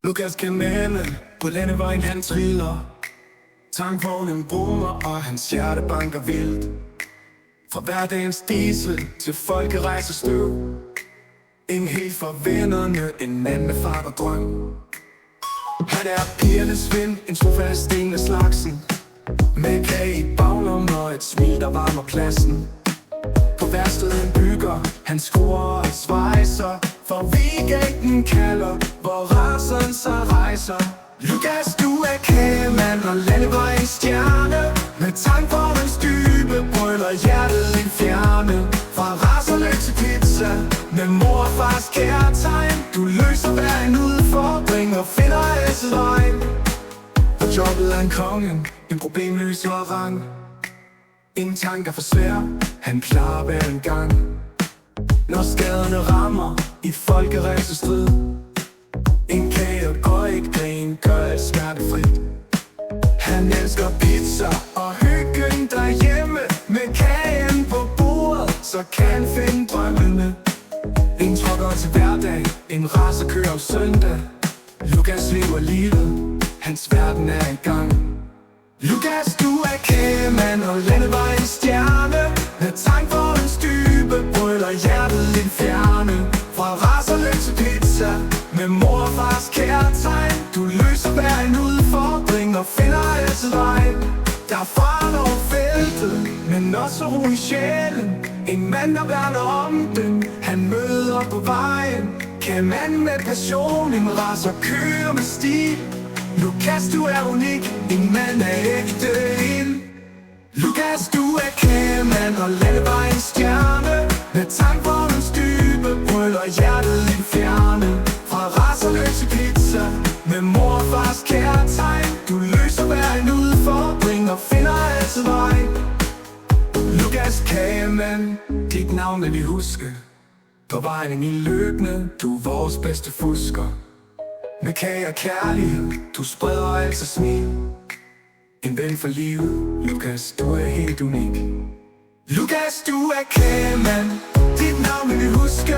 Lukas kan melde på landevejen, han triller. Tankvognen brummer, og hans hjerte banker vildt. Fra hverdagens diesel til folkerejsestøv. En helt for vennerne, en mand med fart og drøm. Han er pigernes ven, en trofast sten af slagsen. Med kage i baglommen og et smil, der varmer pladsen. På værkstedet bygger, han skruer og svejser. For weekenden kalder, hvor raseren så rejser. Lukas, du er kagemand og landevejens stjerne. Med tankvognens dybe brøler hjertet en fjerne. Fra racerløb til pizza, med mor og fars kærtegn. Du løser hver en udfordring og finder altid vejen. På jobbet er en kongen, en problemløs og rang. Ingen tanker for svær, han klarer hver en gang. Når skaderne rammer i folkeræsestrid. En kage og ikke grin gør alt smertefrit. Han elsker pizza og hyggen derhjemme. Med kagen på bordet, så kan han finde drømmene. En trucker til hverdag, en racer kører om søndag. Lukas lever livet, hans verden er i gang. Lukas, du er kagemand og landevejens stjerne. Med tankvognens dybe brøler hjertet lidt fjerne. Fra racerløb til pizza, med mor og fars kærtegn. Du løser hver en udfordring og finder altid vejen. Der er fart over feltet, men også ro i sjælen. En mand, der værner om den, han møder på vejen. Kagemand med passion, en racer kører med stil. Lukas, du er unik, en mand af ægte ild. Lukas, du er kagemand og landevejens stjerne. Med tankvognens dybe brøler hjertet lidt fjerne. Fra racerløb til pizza, med mor og fars kærtegn. Du løser hver en udfordring og finder altid vej. Lukas, kagemand, dit navn vil vi huske. På vejen i løbende, du er vores bedste fusker. Med kage og kærlighed, du spreder altid smil. En ven for livet, Lukas, du er helt unik. Lukas, du er kagemand, dit navn vil vi huske.